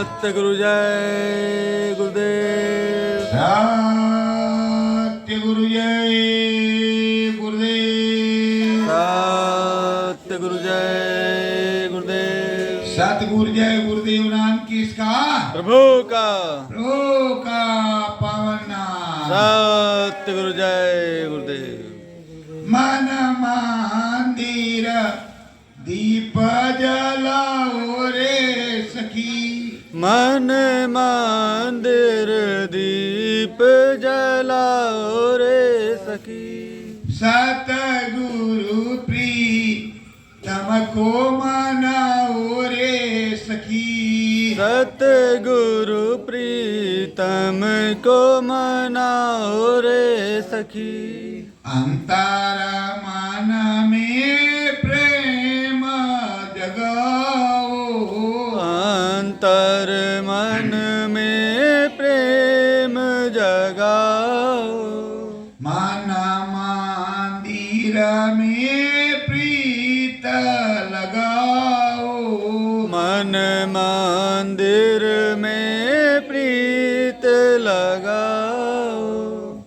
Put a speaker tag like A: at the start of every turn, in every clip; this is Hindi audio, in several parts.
A: सतगुरु जय गुरुदेव।
B: सतगुरु जय गुरुदेव।
A: सतगुरु जय गुरुदेव।
B: सतगुरु जय गुरुदेव नाम किसका?
A: प्रभु का।
B: प्रभु का पावन नाम।
A: सतगुरु जय गुरुदेव।
B: मन मंदिर दीप जलाओ रे सखी।
A: मन मंदिर दीप जलाओ रे सखी।
B: सतगुरु प्रीतम को मनाओ रे सखी।
A: सतगुरु प्रीतम को मनाओ रे सखी।
B: अंतर मन में प्रेम जगाओ।
A: अंतर मन में प्रेम जगाओ।
B: मन मंदिर में प्रीत लगाओ।
A: मन मंदिर में प्रीत लगाओ।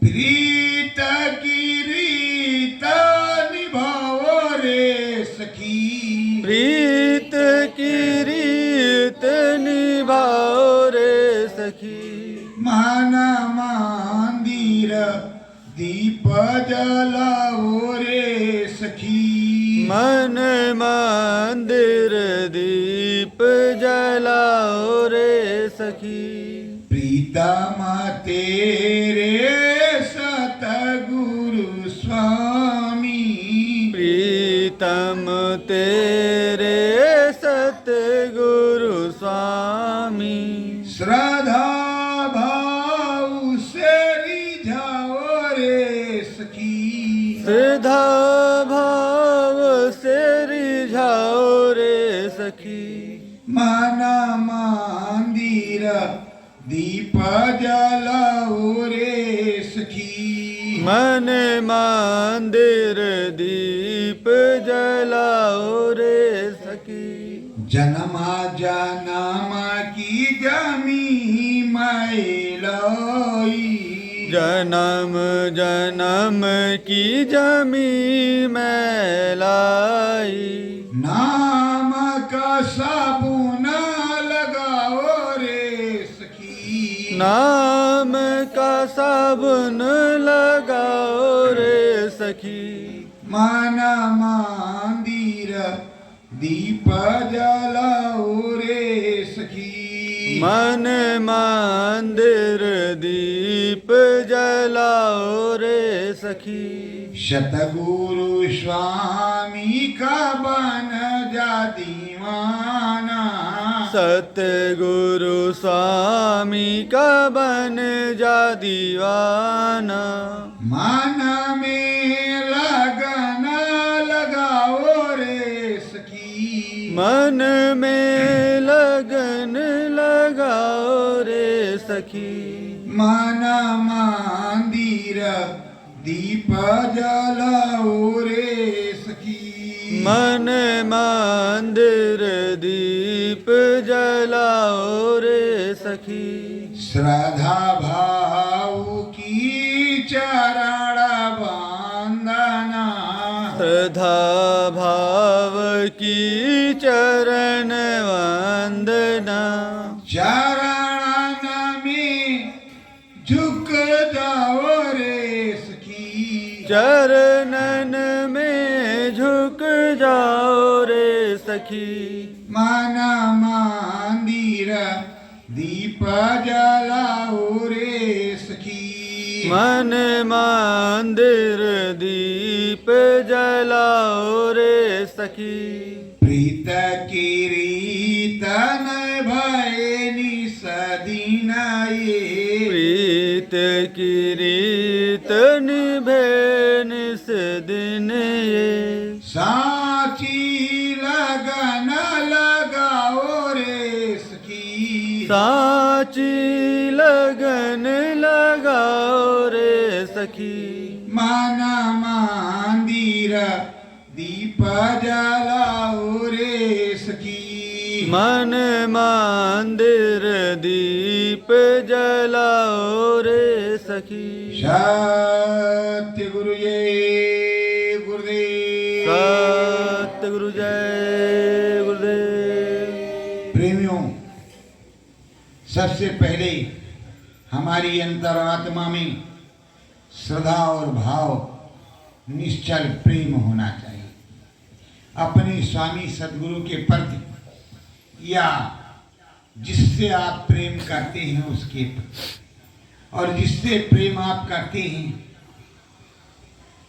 B: प्रीत की रीत निभाओ रे सखी।
A: प्रीत की रीत निभाओ रे सखी।
B: मन मंदिर दीप जलाओ रे सखी।
A: मन मंदिर दीप जलाओ रे सखी।
B: प्रीतम तेरे सतगुरु स्वामी।
A: प्रीतम तेरे सतगुरु स्वामी।
B: श्रद्धा भाव से रिझाओ रे सखी।
A: श्रद्धा भाव से रिझाओ रे सखी।
B: मन मंदिर दीप जलाओ रे सखी।
A: मन मंदिर दीप जलाओ रे सखी।
B: जन्म जन्म की जमी मैलाई।
A: जन्म जन्म की जमी मैलाई।
B: नाम का साबुन लगाओ रे सखी।
A: नाम का साबुन लगाओ रे सखी।
B: मन मंदिर दीप जलाओ रे सखी।
A: मन मंदिर दीप जलाओ रे सखी।
B: सतगुरु स्वामी का बन जा दीवाना।
A: सतगुरु स्वामी का बन जा दीवाना।
B: मन में लगन लगाओ रे सखी।
A: मन में लगन लगाओ रे सखी।
B: मन मंदिर दीप जलाओ रे सखी।
A: मन मंदिर दीप जलाओ रे सखी।
B: श्रद्धा भाव की चरण वंदना।
A: श्रद्धा भाव की चरण वंदना।
B: चरण में झुक जाओ रे सखी।
A: चरणन में झुक जाओ रे सखी।
B: मन मंदिर दीप जलाओ रे सखी।
A: मन मंदिर दीप जलाओ रे सखी।
B: प्रीत की रीत भय निसदीन ये।
A: प्रीत की रीत निभे निस दिन ये।
B: साची लगन लगाओ रे सखी।
A: साची लगन लगाओ रे सखी।
B: मन मंदिर दीप जलाओ रे सखी।
A: मन मंदिर दीप जलाओ रे सखी।
B: सत्य गुरु जय गुरुदेव।
A: सत्य गुरु जय गुरुदेव।
B: प्रेमियों, सबसे पहले हमारी अंतरात्मा में श्रद्धा और भाव, निश्चल प्रेम होना चाहिए अपने स्वामी सद्गुरु के प्रति, या जिससे आप प्रेम करते हैं उसके प्रति। और जिससे प्रेम आप करते हैं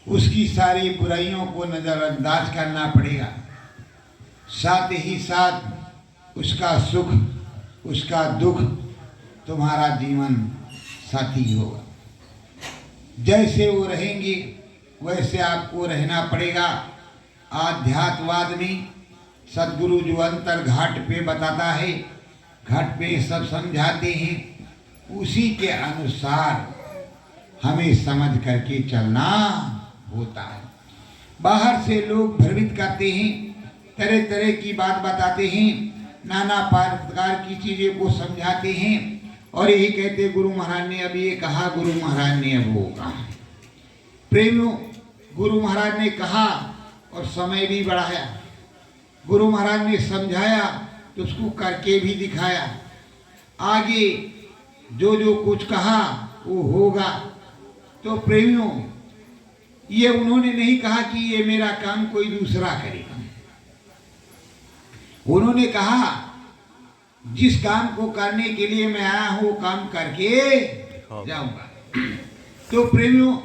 B: उसकी सारी बुराइयों को नजरअंदाज करना पड़ेगा। साथ ही साथ उसका सुख, उसका दुख तुम्हारा जीवन साथी होगा। जैसे वो रहेंगे वैसे आपको रहना पड़ेगा। आध्यात्मवाद में सद्गुरु जो अंतर घाट पे बताता है, घाट पे सब समझाते हैं, उसी के अनुसार हमें समझ करके चलना होता है। बाहर से लोग भ्रमित करते हैं, तरह तरह की बात बताते हैं, नाना प्रकार की चीजें को समझाते हैं और यही कहते गुरु महाराज ने अब ये कहा, गुरु महाराज ने अब वो कहा। प्रेमियों, गुरु महाराज ने कहा और समय भी बढ़ाया। गुरु महाराज ने समझाया तो उसको करके भी दिखाया। आगे जो जो कुछ कहा वो होगा। तो प्रेमियों, ये उन्होंने नहीं कहा कि ये मेरा काम कोई दूसरा करेगा। उन्होंने कहा जिस काम को करने के लिए मैं आया हूं वो काम करके जाऊंगा। तो प्रेमियों,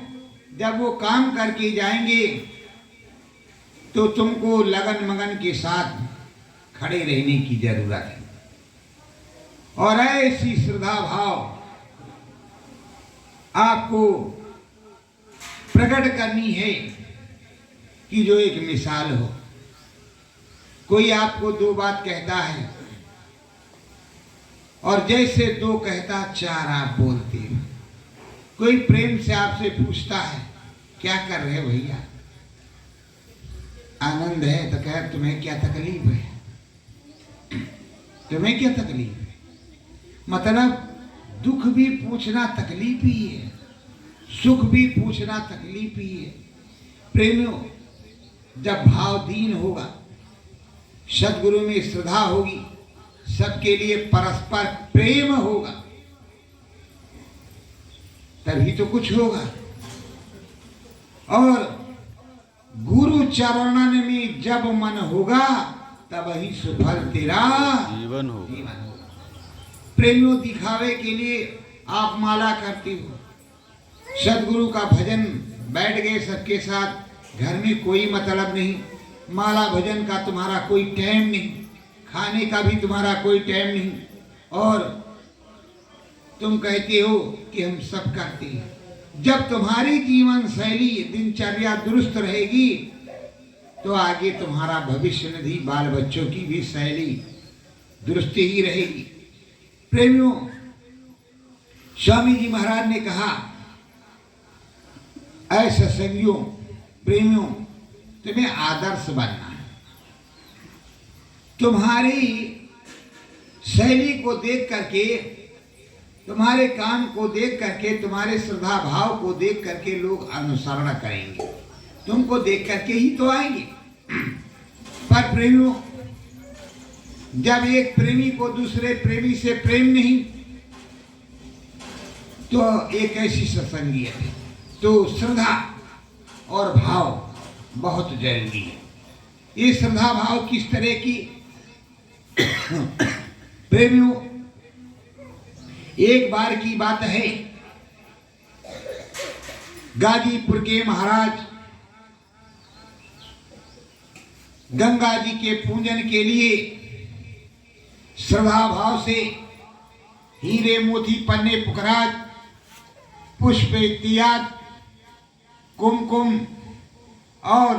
B: जब वो काम करके जाएंगे तो तुमको लगन मगन के साथ खड़े रहने की जरूरत है और ऐसी श्रद्धा भाव आपको प्रकट करनी है कि जो एक मिसाल हो। कोई आपको दो बात कहता है और जैसे दो कहता चार आप बोलते हो। कोई प्रेम से आपसे पूछता है क्या कर रहे हो भैया, आनंद है? तो कह तुम्हें क्या तकलीफ है, तुम्हें क्या तकलीफ है? मतलब दुख भी पूछना तकलीफ ही है, सुख भी पूछना तकलीफ ही है। प्रेमियों, जब भाव दीन होगा, सद्गुरु में श्रद्धा होगी, सबके लिए परस्पर प्रेम होगा, तभी तो कुछ होगा। और गुरु चरणन में जब मन होगा तब ही सुफल तेरा
A: जीवन होगा।
B: प्रेमियों, दिखावे के लिए आप माला करते हो, सद्गुरु का भजन बैठ गए सबके साथ, घर में कोई मतलब नहीं, माला भजन का तुम्हारा कोई टाइम नहीं, खाने का भी तुम्हारा कोई टाइम नहीं, और तुम कहते हो कि हम सब करते हैं। जब तुम्हारी जीवन शैली दिनचर्या दुरुस्त रहेगी तो आगे तुम्हारा भविष्य निधि बाल बच्चों की भी शैली दुरुस्त ही रहेगी। प्रेमियों, स्वामी जी महाराज ने कहा ऐसे संगियों, प्रेमियों, तुम्हें आदर्श बनना है। तुम्हारी शैली को देख करके, तुम्हारे काम को देख करके, तुम्हारे श्रद्धा भाव को देख करके लोग अनुसरण करेंगे, तुमको देख करके ही तो आएंगे। पर प्रेमियों, जब एक प्रेमी को दूसरे प्रेमी से प्रेम नहीं तो एक ऐसी सत्संगियत है। तो श्रद्धा और भाव बहुत जरूरी है। ये श्रद्धा भाव किस तरह की? प्रेमियों, एक बार की बात है, गाजीपुर के महाराज गंगा जी के पूजन के लिए श्रद्धा भाव से हीरे मोती पन्ने पुखराज, पुष्प इत्यादि, कुमकुम और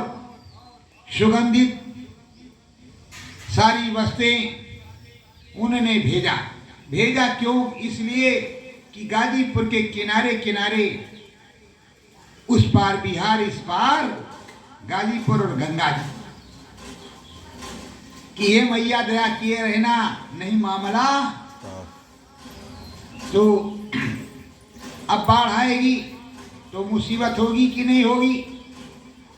B: सुगंधित सारी वस्तुएं उन्होंने भेजा। क्यों? इसलिए कि गाजीपुर के किनारे किनारे, उस पार बिहार, इस पार गाजीपुर और गंगा जी, कि हे मैया दया किए रहना, नहीं मामला तो अब बाढ़ आएगी तो मुसीबत होगी कि नहीं होगी।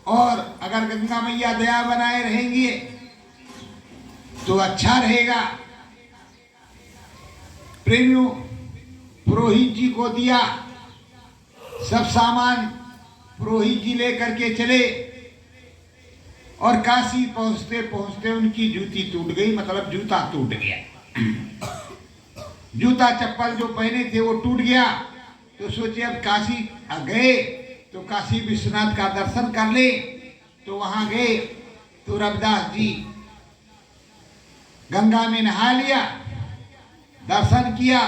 B: और अगर गंगा मैया दया बनाए रहेंगे तो अच्छा रहेगा। प्रेमियों, पुरोहित जी को दिया, सब सामान पुरोहित जी लेकर के चले और काशी पहुंचते पहुंचते उनकी जूती टूट गई, मतलब जूता टूट गया। जूता चप्पल जो पहने थे वो टूट गया। तो सोचे अब काशी गए तो काशी विश्वनाथ का दर्शन कर ले। तो वहां गए तो रविदास जी गंगा में नहा लिया, दर्शन किया,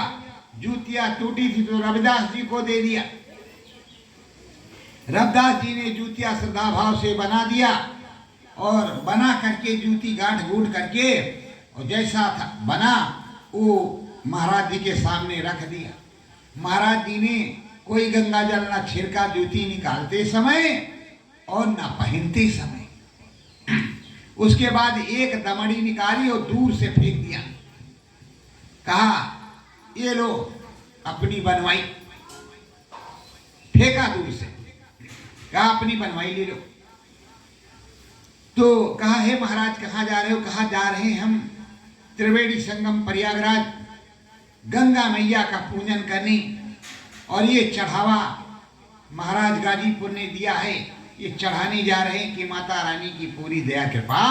B: जूतियां टूटी थी तो रविदास जी को दे दिया। रविदास जी ने जूतियां श्रद्धा भाव से बना दिया और बना करके जूती गांठ गूंठ करके और जैसा था बना वो महाराज जी के सामने रख दिया। महाराज जी ने कोई गंगा जल ना छिड़का जूती निकालते समय और ना पहनते समय। उसके बाद एक दमड़ी निकाली और दूर से फेंक दिया। कहा ये लो अपनी बनवाई, फेंका दूर से, कहा अपनी बनवाई ले लो। तो कहा हे महाराज कहाँ जा रहे हो? कहा जा रहे हैं हम त्रिवेणी संगम प्रयागराज गंगा मैया का पूजन करने, और ये चढ़ावा महाराज गाजीपुर ने दिया है, ये चढ़ाने जा रहे हैं कि माता रानी की पूरी दया कृपा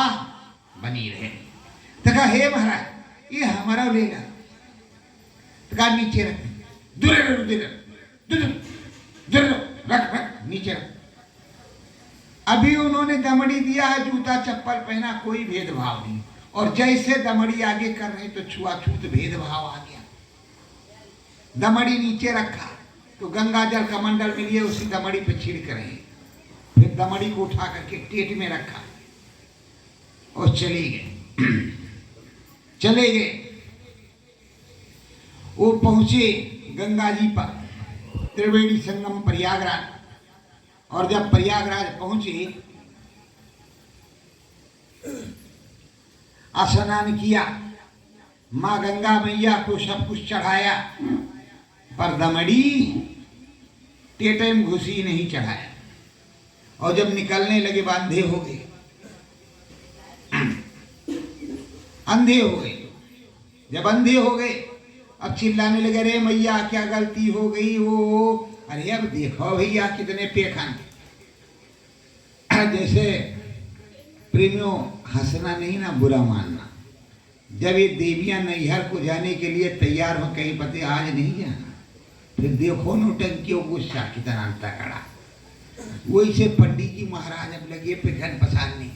B: बनी रहे। तो कहा हे महाराज ये हमारा लेगा। तो कहा नीचे रख, रख रख नीचे रख। अभी उन्होंने दमड़ी दिया है, जूता चप्पल पहना, कोई भेदभाव नहीं। और जैसे दमड़ी आगे कर रहे तो छुआछूत भेदभाव आ गया। दमड़ी नीचे रखा तो गंगा जल कमंडल में लिए उसी दमड़ी पे छिड़क रहे। फिर दमड़ी को उठा करके टेट में रखा और चले गए। चले गए, वो पहुंचे गंगा जी पर, त्रिवेणी संगम प्रयागराज। और जब प्रयागराज पहुंचे, स्नान किया, मां गंगा मैया को सब कुछ चढ़ाया, पर दमड़ी टेटे में घुसी नहीं चढ़ाया। और जब निकलने लगे अंधे हो गए, अंधे हो गए। जब अंधे हो गए अब चिल्लाने लगे, रे मैया क्या गलती हो गई वो। अरे अब देखो भैया कितने पेखन। जैसे प्रेमियों हंसना नहीं ना बुरा मानना। जब ये देवियां नैहर को जाने के लिए तैयार हो, कहीं पते आज नहीं जाना, फिर देखो नौटंकियों गुस्सा कितना तगड़ा। वही से पंडित जी महाराज अब लगे पेखन पसारने,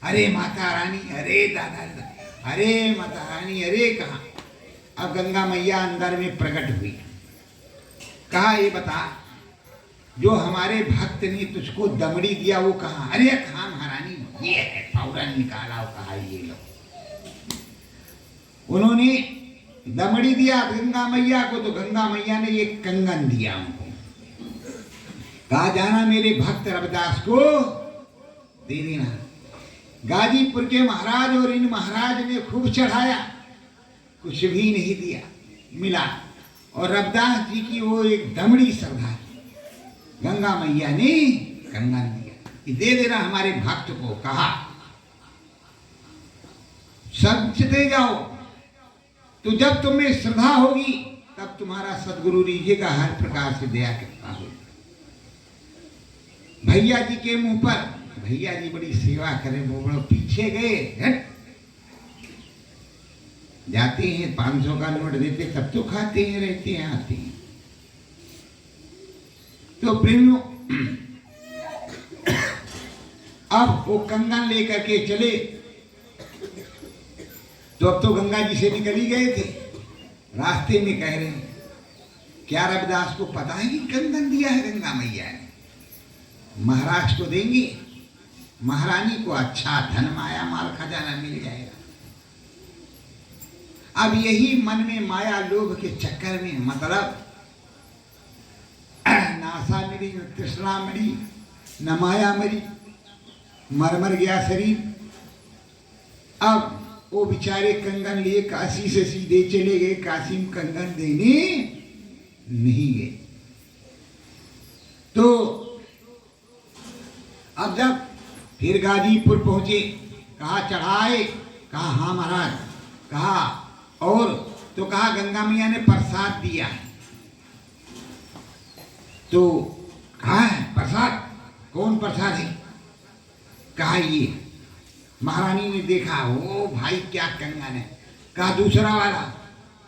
B: अरे माता रानी, अरे दादा, अरे माता रानी, अरे कहा। अब गंगा मैया अंदर में प्रकट हुई। कहा ये बता, जो हमारे भक्त ने तुझको दमड़ी दिया वो कहा? अरे कहा महारानी, ये है, फौरन निकाला और कहा ये लो। उन्होंने दमड़ी दिया गंगा मैया को, तो गंगा मैया ने एक कंगन दिया उनको। कहा जाना मेरे भक्त रविदास को दे देना। गाजीपुर के महाराज और इन महाराज ने खूब चढ़ाया, कुछ भी नहीं दिया मिला। और रविदास जी की वो एक दमड़ी श्रद्धा, गंगा मैया ने कंगन दिया कि दे देना हमारे भक्त को। कहा सब दे जाओ, तो जब तुम्हें श्रद्धा होगी तब तुम्हारा सदगुरु लीजिएगा, हर प्रकार से दया करता हो। भैया जी के मुंह पर, भैया जी बड़ी सेवा करें, वो बड़ो पीछे गए, जाते हैं 500 का नोट देते तब तो खाते हैं, रहते हैं, आते हैं। तो प्रेमियों अब वो कंगन लेकर के चले, तो अब तो गंगा जी से निकल ही गए थे। रास्ते में कह रहे हैं, क्या रविदास को पता है कि कंगन दिया है गंगा मैया ने? महाराज को देंगे, महारानी को अच्छा धन माया माल खजाना मिल जाएगा। अब यही मन में माया लोभ के चक्कर में, मतलब न आशा मिली, न तृष्णा मिली, न माया मरी, मर गया शरीर। अब वो बेचारे कंगन लिए काशी से सीधे चले गए, काशी में कंगन देने नहीं गए। तो अब जब फिर गाजीपुर पहुंचे, कहा चढ़ाए, कहा हाँ महाराज, कहा और, तो कहा गंगा मैया ने प्रसाद दिया है। तो कहा है प्रसाद, कौन प्रसाद है? कहा ये। महारानी ने देखा, ओ भाई क्या कंगन है। कहा दूसरा वाला,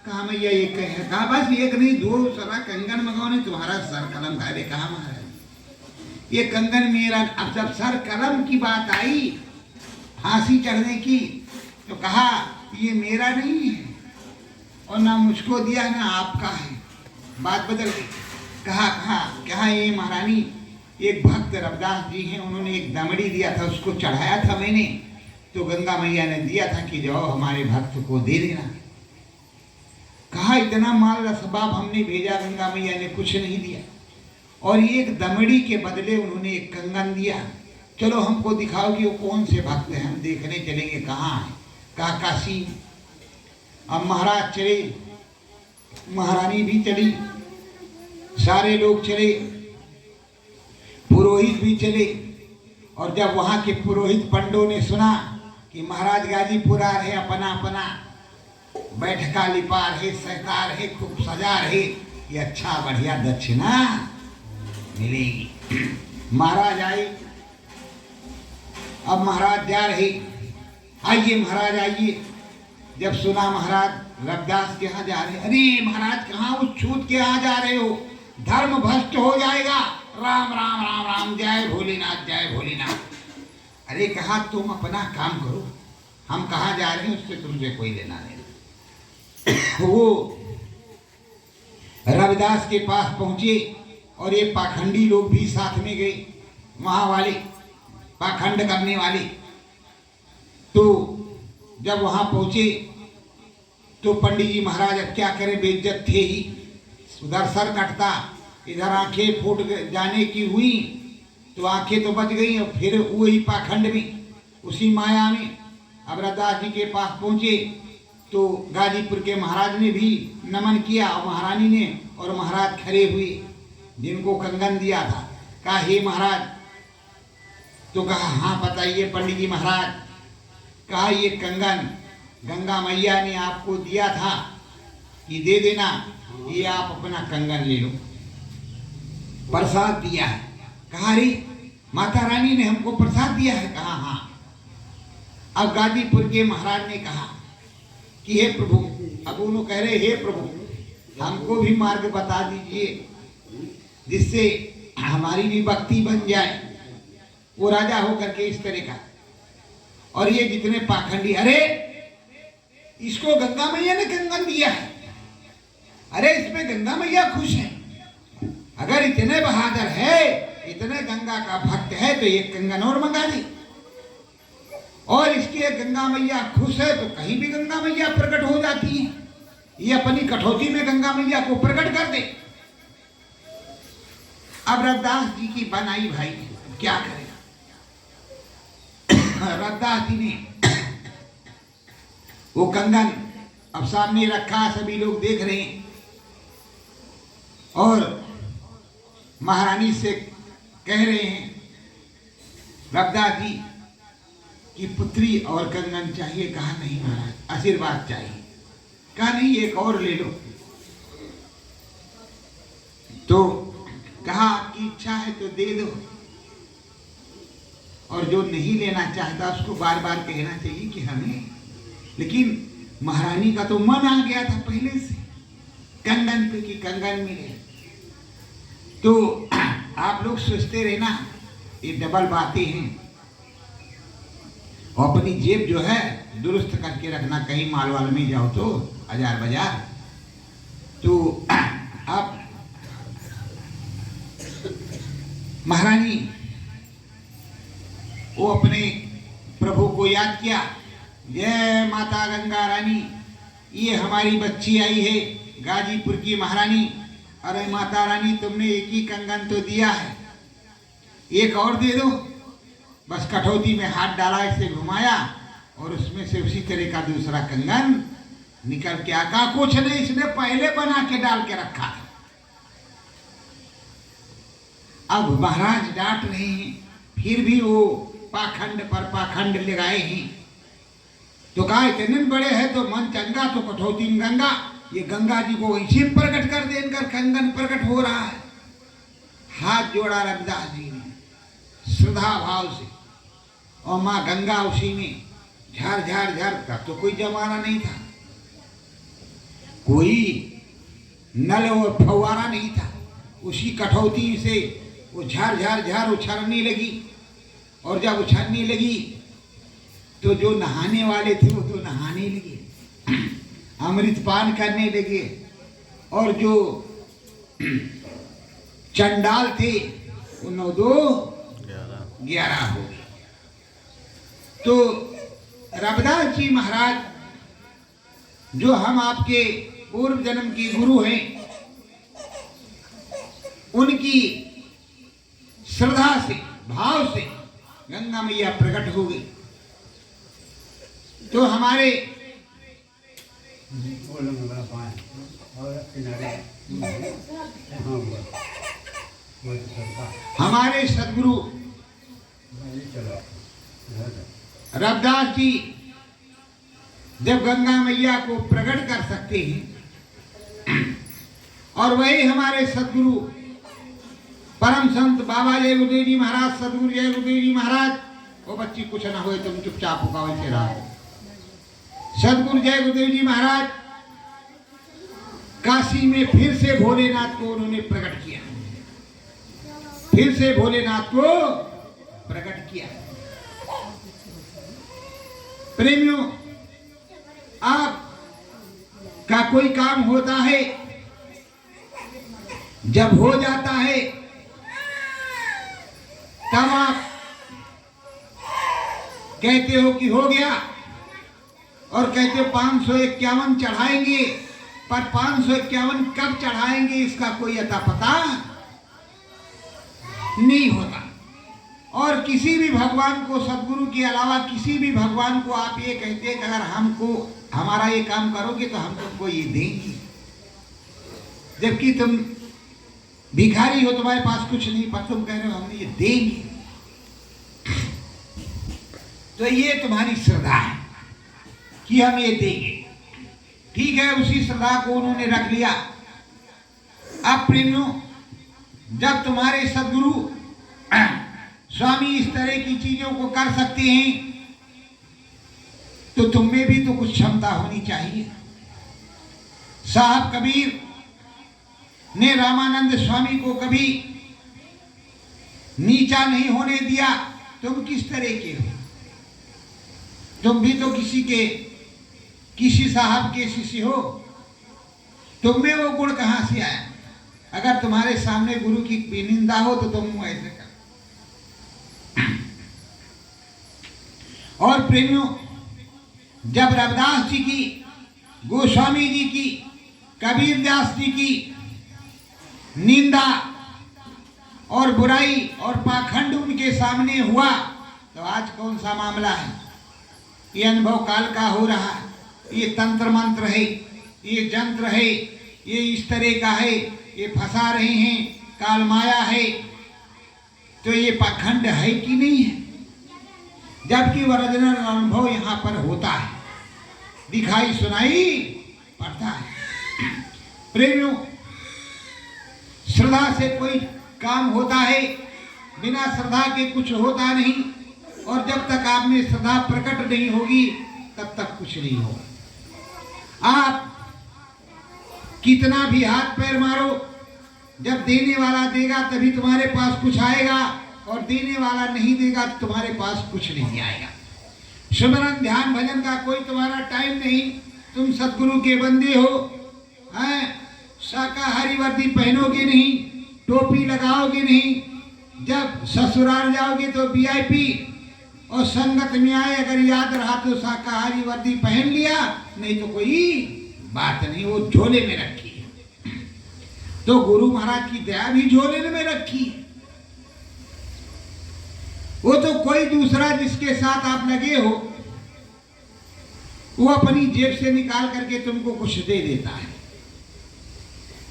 B: कहा मैया एक है। कहा बस एक नहीं, दो सरा कंगन मंगाओ नहीं तुम्हारा सर कलम खा दे। कहा महाराज ये कंगन मेरा। अब जब सर कलम की बात आई, फांसी चढ़ने की, तो कहा ये मेरा नहीं है और ना मुझको दिया ना आपका है। बात बदल गई। कहा ये महारानी एक भक्त रविदास जी हैं, उन्होंने एक दमड़ी दिया था, उसको चढ़ाया था मैंने, तो गंगा मैया ने दिया था कि जाओ हमारे भक्त को दे देना। कहा इतना माल असबाब हमने भेजा, गंगा मैया ने कुछ नहीं दिया, और एक दमड़ी के बदले उन्होंने एक कंगन दिया। चलो हमको दिखाओ कि वो कौन से भक्त हैं, हम देखने चलेंगे कहाँ है। कहा काशी। अब महाराज चले, महारानी भी चली, सारे लोग चले, पुरोहित भी चले। और जब वहां के पुरोहित पंडों ने सुना कि महाराज गाजीपुर आ रहे, अपना अपना बैठका लिपा रहे, सहता रहे, खूब सजा रहे, ये अच्छा बढ़िया दक्षिणा मिलेगी। महाराज आए। अब महाराज जा रहे, आइए महाराज आइए। जब सुना महाराज रविदास के यहाँ जा रहे, अरे महाराज कहाँ उस छूत के यहाँ जा रहे हो, धर्म भ्रष्ट हो जाएगा। राम राम राम राम, जय भोलेनाथ जय भोलेनाथ। अरे कहा तुम अपना काम करो, हम कहाँ जा रहे हैं उससे तुमसे कोई लेना नहीं। वो रविदास के पास पहुंचे और ये पाखंडी लोग भी साथ में गए, वहां वाले पाखंड करने वाले। तो जब वहां पहुंचे तो पंडित जी महाराज अब क्या करें, बेइज्जत थे ही, उधर सर कटता, इधर आंखें फूट जाने की हुई, तो आंखें तो बच गई। और फिर वही पाखंड में, उसी माया में अब रविदास जी के पास पहुंचे तो गाजीपुर के महाराज ने भी नमन किया और महारानी ने, और महाराज खड़े हुए जिनको कंगन दिया था। कहा हे महाराज, तो कहा हाँ बताइए पंडित जी महाराज। कहा ये कंगन गंगा मैया ने आपको दिया था कि दे देना, ये आप अपना कंगन ले लो, प्रसाद दिया है। कहा रे माता रानी ने हमको प्रसाद दिया है। कहा हाँ। अब गाजीपुर के महाराज ने कहा कि हे प्रभु, अब उन्होंने कह रहे हे प्रभु हमको भी मार्ग बता दीजिए जिससे हमारी भी भक्ति बन जाए, वो राजा होकर के इस तरह का। और ये जितने पाखंडी, अरे इसको गंगा मैया ने कंगन दिया है, अरे इसमें गंगा मैया खुश है, अगर इतने बहादुर है, इतने गंगा का भक्त है तो एक कंगन और मंगा दे, और इसकी गंगा मैया खुश है तो कहीं भी गंगा मैया प्रकट हो जाती है, ये अपनी कठौती में गंगा मैया को प्रकट कर दे। अब रविदास जी की बनाई भाई, क्या करेगा। रविदास जी ने वो कंगन अब सामने रखा, सभी लोग देख रहे हैं, और महारानी से कह रहे हैं रविदास जी की पुत्री और कंगन चाहिए। कहा नहीं महाराज, आशीर्वाद चाहिए। कहा नहीं एक और ले लो। तो कहा आपकी इच्छा है तो दे दो, और जो नहीं लेना चाहता उसको बार बार कहना चाहिए कि हमें। लेकिन महारानी का तो मन आ गया था पहले से कंगन पे कि कंगन मिले। तो आप लोग सोचते रहना ये डबल बातें हैं, और अपनी जेब जो है दुरुस्त करके रखना, कहीं माल वाल में जाओ तो हजार बाजार। तो आप महारानी वो अपने प्रभु को याद किया, जय माता गंगा रानी, ये हमारी बच्ची आई है गाजीपुर की महारानी। अरे माता रानी तुमने एक ही कंगन तो दिया है, एक और दे दो। बस कठौती में हाथ डाला, ऐसे घुमाया और उसमें से उसी तरह का दूसरा कंगन निकल के आका। कुछ नहीं, इसने पहले बना के डाल के रखा था। अब महाराज डांट रहे हैं, फिर भी वो पाखंड पर पाखंड लगाए हैं। तो कहा इतने बड़े हैं तो मन चंगा तो कठौती में गंगा। ये गंगा जी को इसी प्रकट कर दे, इनका कंगन प्रकट हो रहा है। हाथ जोड़ा रविदास जी ने श्रद्धा भाव से, और माँ गंगा उसी में झर झर झर। तब तो कोई जमाना नहीं था, कोई नल और फव्वारा नहीं था। उसी कठौती से वो झर झर झर उछलने लगी। और जब उछलने लगी तो जो नहाने वाले थे वो तो नहाने लगे, अमृत पान करने लगे। और जो चंडाल थे वो 9 2 11 हो गए। तो रविदास जी महाराज जो हम आपके पूर्व जन्म के गुरु हैं, उनकी श्रद्धा से भाव से गंगा मैया प्रकट हो गई। तो हमारे सदगुरु रविदास जी जब गंगा मैया को प्रकट कर सकते हैं, और वही हमारे सदगुरु परम संत बाबा जय गुरुदेव जी महाराज, सदगुरु जय गुरुदेव जी महाराज, वो बच्ची कुछ ना हुए तुम चुपचाप होगा वैसे रहा। सदगुरु जय गुरुदेव जी महाराज काशी में फिर से भोलेनाथ को उन्होंने प्रकट किया, फिर से भोलेनाथ को प्रकट किया। प्रेमियों, आप का कोई काम होता है, जब हो जाता है तब आप कहते हो कि हो गया, और कहते हो 551 चढ़ाएंगे, पर 551 कब चढ़ाएंगे इसका कोई अता पता नहीं होता। और किसी भी भगवान को, सदगुरु के अलावा किसी भी भगवान को आप ये कहते हैं कि अगर हमको हमारा ये काम करोगे तो हम तुमको ये देंगे, जबकि तुम भिखारी हो, तुम्हारे पास कुछ नहीं, पर तुम कह रहे हो हमने ये देंगे। तो ये तुम्हारी श्रद्धा है कि हम ये देंगे। ठीक है, उसी श्रद्धा को उन्होंने रख लिया। अब प्रेमियों, जब तुम्हारे सदगुरु स्वामी इस तरह की चीजों को कर सकते हैं तो तुम में भी तो कुछ क्षमता होनी चाहिए। साहब कबीर ने रामानंद स्वामी को कभी नीचा नहीं होने दिया। तुम किस तरह के हो? तुम भी तो किसी साहब के शिष्य हो। तुम में वो गुण कहां से आया? अगर तुम्हारे सामने गुरु की निंदा हो तो तुम ऐसे कर। और प्रेमियों, जब रविदास जी की, गोस्वामी जी की, कबीर दास जी की निंदा और बुराई और पाखंड उनके सामने हुआ तो आज कौन सा मामला है? ये अनुभव काल का हो रहा है, ये तंत्र मंत्र है, ये जंत्र है, ये इस तरह का है, ये फंसा रहे हैं, काल माया है। तो ये पाखंड है कि नहीं है? जबकि ओरिजिनल अनुभव यहाँ पर होता है, दिखाई सुनाई पड़ता है। प्रेमियों, श्रद्धा से कोई काम होता है, बिना श्रद्धा के कुछ होता नहीं। और जब तक आप में श्रद्धा प्रकट नहीं होगी तब तक कुछ नहीं होगा। आप कितना भी हाथ पैर मारो, जब देने वाला देगा तभी तुम्हारे पास कुछ आएगा, और देने वाला नहीं देगा तो तुम्हारे पास कुछ नहीं आएगा। सुमरन ध्यान भजन का कोई तुम्हारा टाइम नहीं। तुम सतगुरु के बंदे हो, हैं? शाकाहारी वर्दी पहनोगे नहीं, टोपी लगाओगे नहीं, जब ससुराल जाओगे तो वीआईपी, और संगत में आए अगर याद रहा तो शाकाहारी वर्दी पहन लिया, नहीं तो कोई बात नहीं, वो झोले में रखी है। तो गुरु महाराज की दया भी झोले में रखी है। वो तो कोई दूसरा जिसके साथ आप लगे हो वो अपनी जेब से निकाल करके तुमको कुछ दे देता है,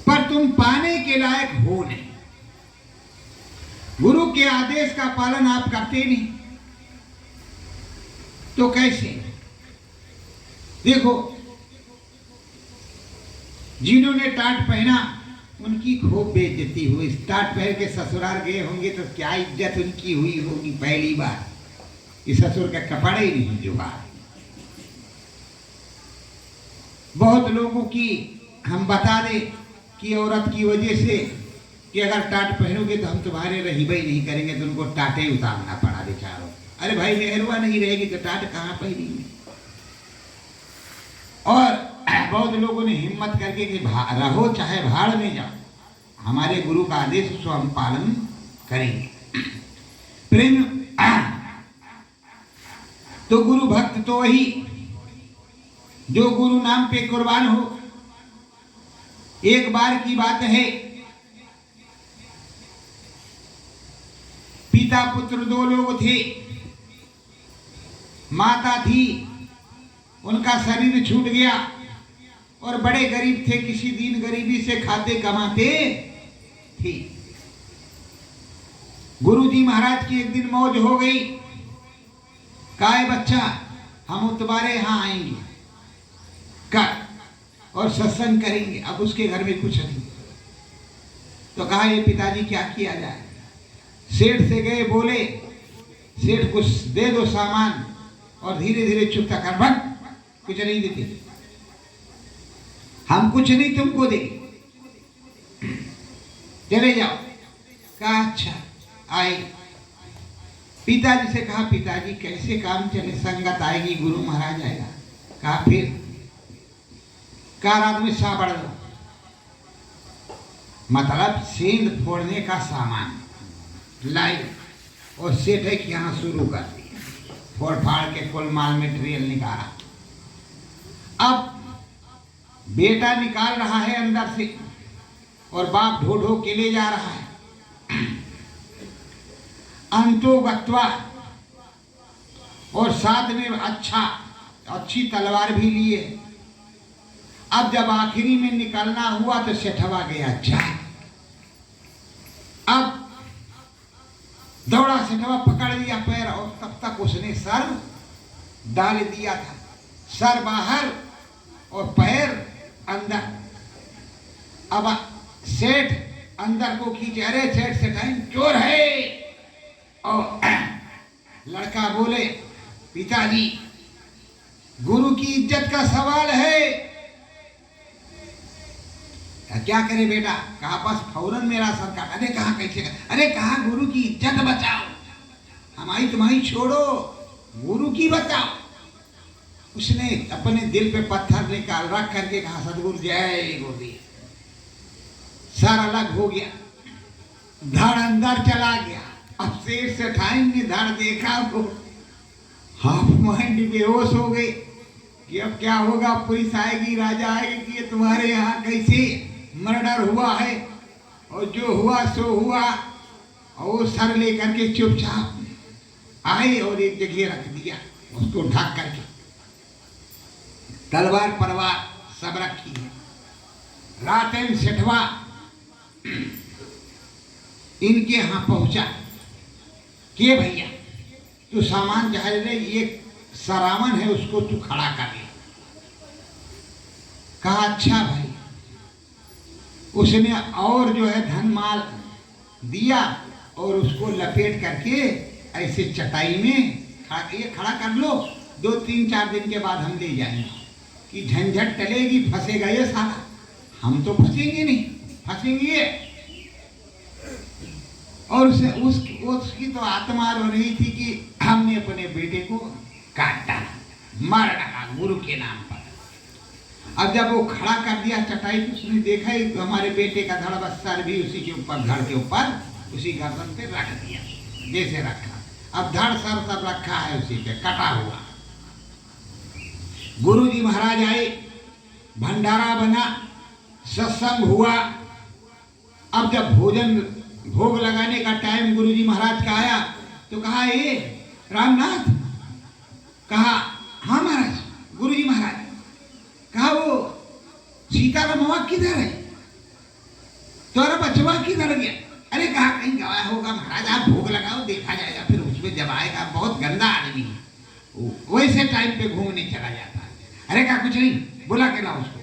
B: पर तुम पाने के लायक हो नहीं। गुरु के आदेश का पालन आप करते नहीं तो कैसे? देखो, जिन्होंने टाट पहना उनकी खूब बेइज्जती हुई। टाट पहन के ससुराल गए होंगे तो क्या इज्जत उनकी हुई होगी। पहली बार इस ससुर का कपड़ा ही नहीं जुगा। बहुत लोगों की हम बता दें कि औरत की वजह से कि अगर टाट पहनोगे तो हम तुम्हारे रहीबे ही नहीं करेंगे, तो उनको टाटे उतारना पड़ा बेचारों। अरे भाई, मेहरबा नहीं रहेगी तो टाट कहाँ पहनेंगे। और बहुत लोगों ने हिम्मत करके कि रहो चाहे भाड़ में जाओ, हमारे गुरु का आदेश उसको हम पालन करेंगे। प्रेम, तो गुरु भक्त तो वही जो गुरु नाम पे कुर्बान हो। एक बार की बात है, पिता पुत्र दो लोग थे। माता थी, उनका शरीर छूट गया और बड़े गरीब थे, किसी दिन गरीबी से खाते कमाते थे। गुरुजी महाराज की एक दिन मौज हो गई। कहा, बच्चा, हम तुम्हारे यहां आएंगे कर और सत्संग करेंगे। अब उसके घर में कुछ नहीं, तो कहा, ये पिताजी क्या किया जाए। सेठ से गए, बोले, सेठ कुछ दे दो सामान, और धीरे धीरे चुपता कर, भग, कुछ नहीं देते, हम कुछ नहीं तुमको देंगे, चले जाओ। कहा, अच्छा। आए, पिताजी से कहा, पिताजी कैसे काम चले, संगत आएगी, गुरु महाराज आएगा। कहा, फिर कहा, रात में साबड़ दो, मतलब सेंध फोड़ने का सामान लाई, और सेठ है कि यहाँ शुरू कर दिया। फोड़ फाड़ के कुल माल मटेरियल निकाला। अब बेटा निकाल रहा है अंदर से, और बाप ढो ढो के ले जा रहा है। अंतो गत्वा, और साथ में अच्छी तलवार भी लिए। अब जब आखिरी में निकालना हुआ तो सेठवा गया जा। अब दौड़ा सेठवा, पकड़ लिया पैर, और तब तक उसने सर डाल दिया था। सर बाहर और पैर अंदर। अब सेठ अंदर को खींचे, अरे सेठ, सेठाइन चोर है। और लड़का बोले, पिताजी, गुरु की इज्जत का सवाल है। क्या करे बेटा? कहा, बस फौरन मेरा सर काट। अरे कहा, कैसे? अरे कहा, गुरु की इज्जत बचाओ, हमारी तुम्हारी छोड़ो, गुरु की बचाओ। उसने अपने दिल पे पत्थर निकाल रख करके कहा, सदगुरु जय गुरुदेव। सर अलग हो गया, धड़ अंदर चला गया। अब शेर सेठाइन ने धड़ देखा तो हाफ माइंड बेहोश हो गए कि अब क्या होगा, पुलिस आएगी, राजा आएगी कि ये तुम्हारे यहाँ कैसे मर्डर हुआ है। और जो हुआ सो हुआ। और वो सर लेकर के चुपचाप आए और एक जगह रख दिया, उसको ढक करके। तलवार परवार सब रखी है। रात में सेठवा इनके यहाँ पहुंचा कि भैया, तू सामान जहाज ले, ये सरावन है, उसको तू खड़ा कर ले। कहा, अच्छा भाई। उसने और जो है धन माल दिया और उसको लपेट करके ऐसे चटाई में ये खड़ा कर लो, 2-3-4 दिन के बाद हम ले जाएंगे कि झंझट टलेगी, फंसेगा ये साला। हम तो फंसेंगे नहीं, फंसेंगे। और उसकी तो आत्मा रो रही थी कि हमने अपने बेटे को काट डाला, मार डाला गुरु के नाम पर। अब जब वो खड़ा कर दिया चटाई, तो उसने देखा ही तो हमारे बेटे का धड़ सर भी उसी के ऊपर, धड़ के ऊपर, उसी गर्दन पे रख दिया जैसे रखा। अब धड़ सर सब रखा है उसी पे, कटा हुआ। गुरुजी महाराज आए, भंडारा बना, सत्संग हुआ। अब जब भोग लगाने का टाइम गुरुजी महाराज का आया तो कहा, ये रामनाथ। कहा, हाँ महाराज। गुरुजी महाराज कहा वो सीतारामवा किधर है, तुम्हारा बचवा किधर गया? अरे कहा कहीं गवाया होगा महाराज, आप भोग लगाओ देखा जाएगा, फिर उसमें जब आएगा, बहुत गंदा आदमी है, वैसे टाइम पे घूमने चला जाता है। अरे कहा कुछ नहीं, बुला के लाओ उसको।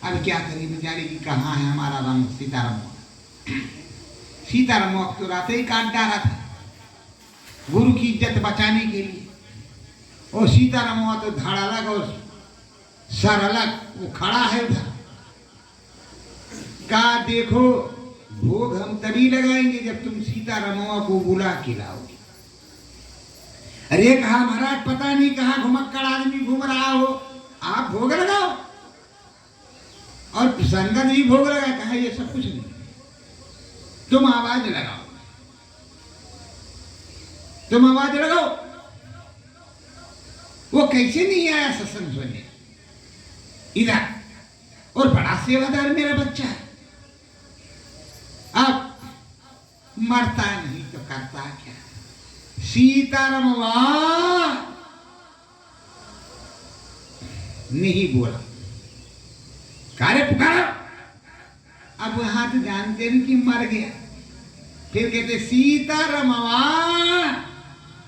B: अब क्या करें बेचारे की, कहाँ है हमारा राम सीताराम? सीताराम तो रात ही काट डाला था गुरु की इज्जत बचाने के लिए, और सीताराम तो धाड़ अलग और सर अलग, वो खड़ा है उधर। कहा देखो भोग हम तभी लगाएंगे जब तुम सीताराम को बुला के लाओगे। अरे कहा महाराज पता नहीं कहाँ घुमक्कड़ आदमी घूम रहा हो, आप भोग लगाओ और संगत भी भोग लगा। कहा ये सब कुछ नहीं, तुम आवाज लगाओ, तुम आवाज लगाओ। वो कैसे नहीं आया सत्संग सुनने इधर, और बड़ा सेवादार मेरा बच्चा है, अब मरता नहीं तो करता क्या? सीताराम नहीं बोला, कार्य पुकारा। अब वहां तो जानते नहीं कि मर गया, फिर कहते सीताराम,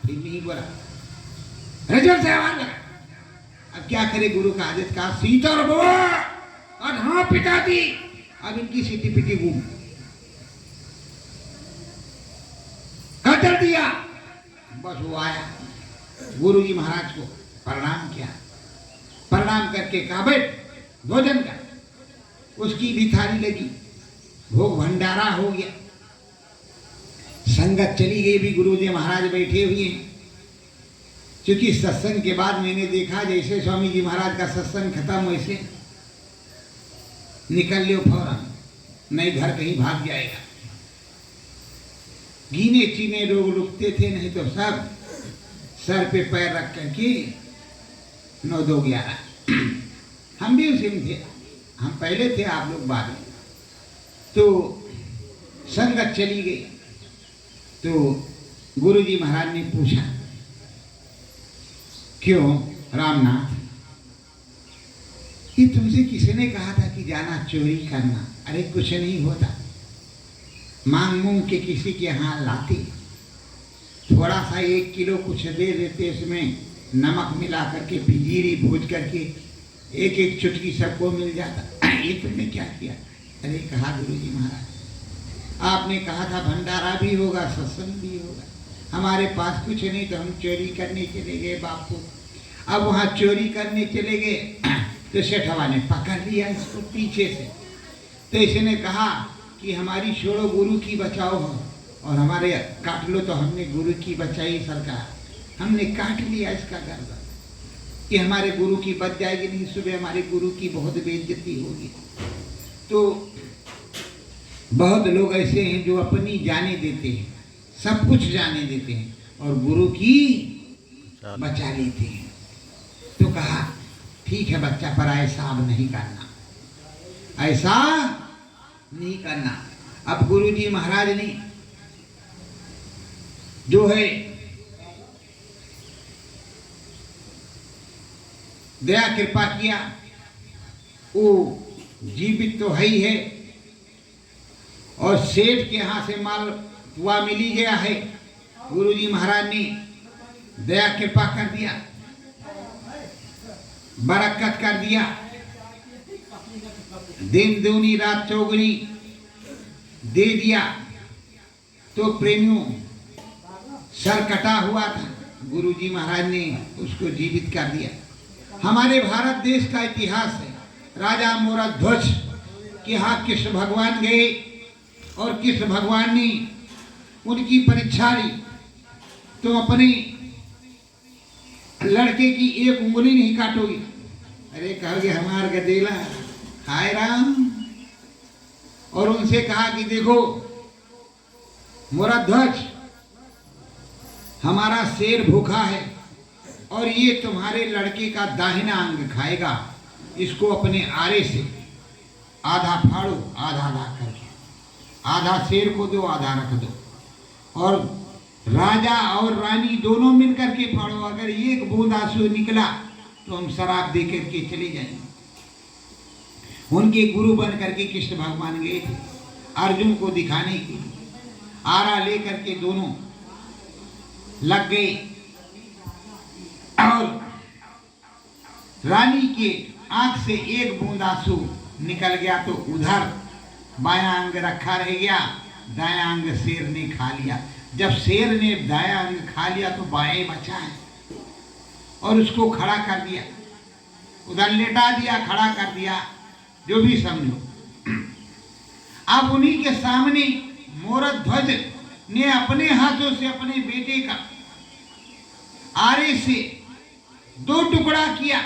B: फिर नहीं बोला, रजल से आवाज लगा। अब क्या करे, गुरु का आदेश, कहा सीताराम और हाँ पिताजी। अब इनकी सीटी पिटी घूम कतर दिया, बस वो आया, गुरुजी महाराज को प्रणाम किया, प्रणाम करके कहा बैठ भोजन का। उसकी भी थाली लगी, भोग भंडारा हो गया, संगत चली गई, भी गुरुजी महाराज बैठे हुए हैं। क्योंकि सत्संग के बाद मैंने देखा जैसे स्वामी जी महाराज का सत्संग खत्म वैसे निकल लो फौरन, नहीं घर कहीं भाग जाएगा। गिने चीने लोग रुकते थे, नहीं तो सब सर पे पैर रख करके 9-2-11। हम भी उसी में थे, हम पहले थे, आप लोग बाद में। तो संगत चली गई, तो गुरुजी महाराज ने पूछा क्यों रामनाथ, ये तुमसे किसने कहा था कि जाना चोरी करना? अरे कुछ नहीं होता, मांग मूंग के किसी के यहाँ लाते, थोड़ा सा 1 किलो कुछ दे देते, उसमें नमक मिला करके पिजीरी भूज करके 1-1 चुटकी सबको मिल जाता। ये तुमने क्या किया? अरे कहा गुरुजी महाराज आपने कहा था भंडारा भी होगा सत्संग भी होगा, हमारे पास कुछ नहीं तो हम चोरी करने चले गए बापू। अब वहाँ चोरी करने चले गए तो सेठवा ने पकड़ लिया इसको पीछे से, तो इसने कहा कि हमारी छोड़ो गुरु की बचाओ हो, और हमारे काट लो। तो हमने गुरु की बचाई सरकार, हमने काट लिया इसका गर्दन, कि हमारे गुरु की बच जाएगी नहीं, सुबह हमारे गुरु की बहुत बेइज्जती होगी। तो बहुत लोग ऐसे हैं जो अपनी जाने देते हैं, सब कुछ जाने देते हैं, और गुरु की बचा लेते हैं। तो कहा ठीक है बच्चा, पर ऐसा अब नहीं करना, ऐसा नहीं करना। अब गुरुजी महाराज ने जो है दया कृपा किया, वो जीवित तो है ही है, और सेठ के यहाँ से माल हुआ मिली गया है। गुरुजी महाराज ने दया कृपा कर दिया, बरकत कर दिया, दिन दूनी रात चौगुनी दे दिया। तो प्रेमियों सर कटा हुआ था, गुरुजी महाराज ने उसको जीवित कर दिया। हमारे भारत देश का इतिहास है, राजा मोरध्वज के यहाँ कृष्ण भगवान गए, और कृष्ण भगवान ने उनकी परीक्षा ली, तो अपने लड़के की 1 उंगली नहीं काटोगे। अरे कहोगे हमार गदेला हाय राम, और उनसे कहा कि देखो मोरध्वज, हमारा शेर भूखा है, और ये तुम्हारे लड़के का दाहिना अंग खाएगा, इसको अपने आरे से आधा फाड़ो, आधा आधा करके, आधा शेर को दो, आधा रख दो, और राजा और रानी दोनों मिलकर के फाड़ो। अगर 1 बूंद आंसू निकला तो हम शराब दे करके चले जाएंगे। उनके गुरु बन करके कृष्ण भगवान गए थे अर्जुन को दिखाने के लिए। आरा लेकर के दोनों लग गए और रानी के आंख से एक बूंद आंसू निकल गया तो उधर बायां अंग रखा रह गया, दायां अंग शेर ने खा लिया। जब शेर ने दायां अंग खा लिया तो बाएं बचा है और उसको खड़ा कर दिया, उधर लेटा दिया, खड़ा कर दिया, जो भी समझो। अब उन्हीं के सामने मोरध्वज ने अपने हाथों से अपने बेटे का आरे से 2 टुकड़ा किया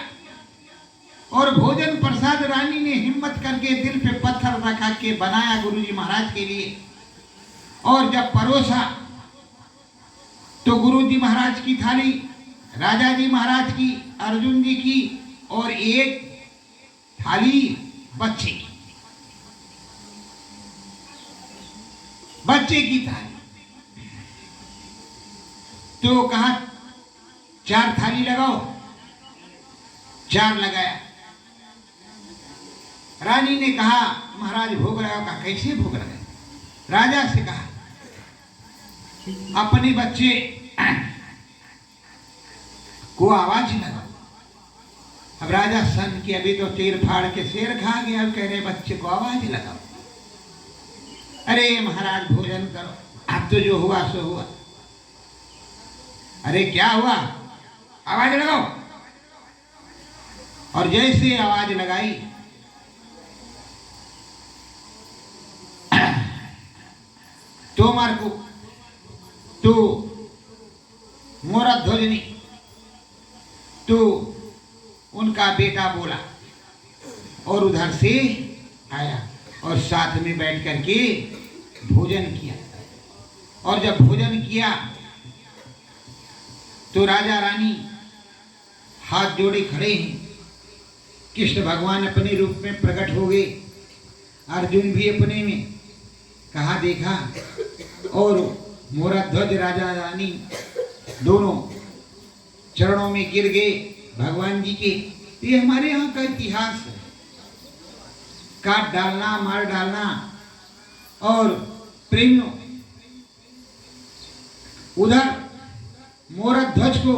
B: और भोजन प्रसाद रानी ने हिम्मत करके दिल पे पत्थर रखा के बनाया गुरुजी महाराज के लिए। और जब परोसा तो गुरुजी महाराज की थाली, राजा जी महाराज की, अर्जुन जी की और एक थाली बच्चे की, बच्चे की थाली। तो कहा 4 थाली लगाओ, 4 लगाया। रानी ने कहा महाराज भोग लगाओ। कहा कैसे भोग लगाए? राजा से कहा अपने बच्चे को आवाज लगाओ। अब राजा सन की अभी तो तीर फाड़ के शेर खा गया, अब कह रहे बच्चे को आवाज लगाओ। अरे महाराज भोजन करो, अब तो जो हुआ सो हुआ। अरे क्या हुआ? आवाज लगाओ। और जैसे आवाज लगाई तोमर को तो मोरध्वज ने तो उनका बेटा बोला और उधर से आया और साथ में बैठ करके भोजन किया। और जब भोजन किया तो राजा रानी हाथ जोड़े खड़े हैं। कृष्ण भगवान अपने रूप में प्रकट हो गए, अर्जुन भी अपने में। कहा देखा और मोरध्वज राजा रानी दोनों चरणों में गिर गए भगवान जी के। ये हमारे यहाँ का इतिहास है, काट डालना, मार डालना। और प्रेमियों उधर मोरध्वज को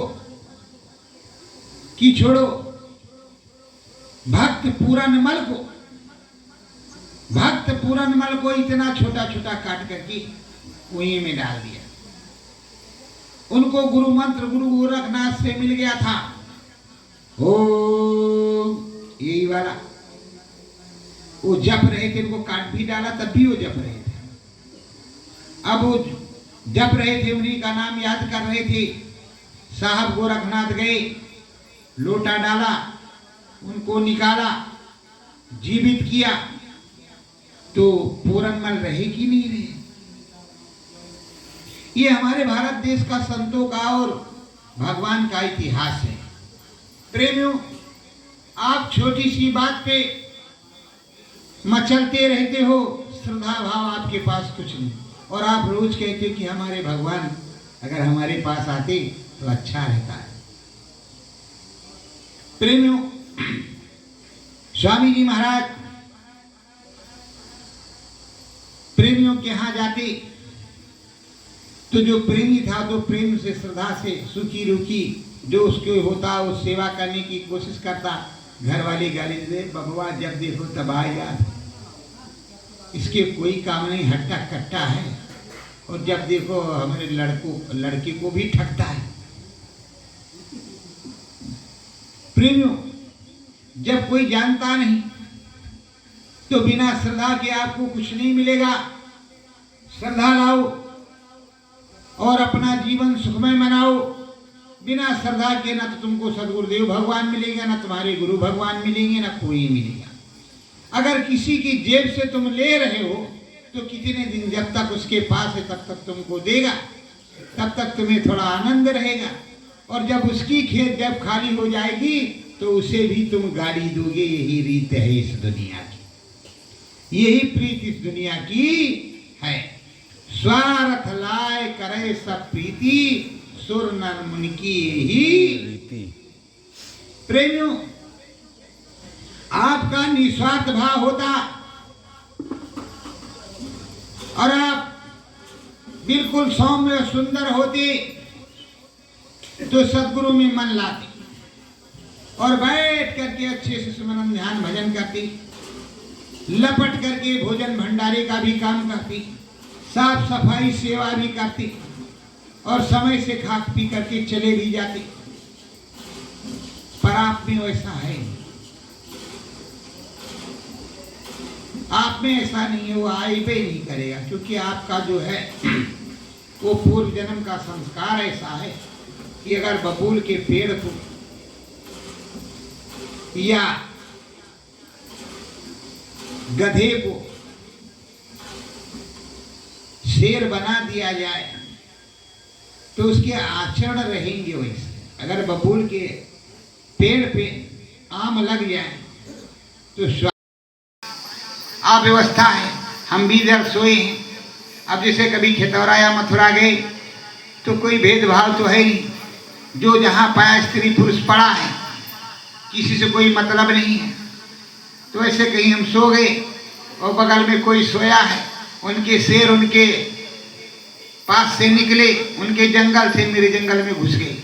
B: कि छोड़ो, भक्त पूरनमल को इतना छोटा छोटा काट करके कुएं में डाल दिया। उनको गुरु मंत्र गुरु गोरखनाथ से मिल गया था, ओ यही वाला। वो जप रहे थे, उनको काट भी डाला तब भी वो जप रहे थे। अब वो जप रहे थे, उन्हीं का नाम याद कर रहे थे। साहब गोरखनाथ गए, लोटा डाला, उनको निकाला, जीवित किया, तो पूरनमल रहे कि नहीं रहे। ये हमारे भारत देश का संतों का और भगवान का इतिहास है। प्रेमियों, आप छोटी सी बात पे मचलते रहते हो, श्रद्धा भाव आपके पास कुछ नहीं, और आप रोज कहते कि हमारे भगवान अगर हमारे पास आते तो अच्छा रहता है। प्रेमियों, स्वामी जी महाराज प्रेमियों के यहां जाते तो जो प्रेमी था तो प्रेम से, श्रद्धा से, सुखी रुखी जो उसके होता वो सेवा करने की कोशिश करता। घर वाले गाली दे, बबुआ जब देखो तब आ याद, इसके कोई काम नहीं, हट्टा कट्टा है, और जब देखो हमारे लड़के को भी ठगता है। प्रेमियों, जब कोई जानता नहीं तो बिना श्रद्धा के आपको कुछ नहीं मिलेगा। श्रद्धा लाओ और अपना जीवन सुखमय बनाओ। बिना श्रद्धा के ना तो तुमको सदगुरुदेव भगवान मिलेगा, ना तुम्हारे गुरु भगवान मिलेंगे, ना कोई मिलेगा। अगर किसी की जेब से तुम ले रहे हो तो कितने दिन जब तक उसके पास है तब तक तुमको देगा, तब तक तुम्हें थोड़ा आनंद रहेगा। और जब उसकी खेत जब खाली हो जाएगी तो उसे भी तुम गाड़ी दोगे। यही रीत है इस दुनिया की, यही प्रीत इस दुनिया की है। स्वार्थ लाए करे सब प्रीति, सुर नर मुनि की यही रीति। प्रेमियों, आपका निस्वार्थ भाव होता और आप बिल्कुल सौम्य और सुंदर होते तो सदगुरु में मन लाते और बैठ करके अच्छे से सुमरन ध्यान भजन करते, लपट करके भोजन भंडारे का भी काम करते, साफ सफाई सेवा भी करते और समय से खा पी करके चले भी जाते। पर आप में वैसा है, आप में ऐसा नहीं है, वो आइबे नहीं करेगा, क्योंकि आपका जो है वो पूर्व जन्म का संस्कार ऐसा है कि अगर बबूल के पेड़ को या गधे को शेर बना दिया जाए तो उसके आचरण रहेंगे वैसे। अगर बबूल के पेड़ पे आम लग जाए तो अव्यवस्था है। हम भी इधर सोए हैं, अब जैसे कभी खितौरा या मथुरा गए तो कोई भेदभाव तो है नहीं, जो जहाँ पाया स्त्री पुरुष पड़ा है, किसी से कोई मतलब नहीं है। तो ऐसे कहीं हम सो गए और बगल में कोई सोया है, उनके शेर उनके पास से निकले, उनके जंगल से मेरे जंगल में घुस गए,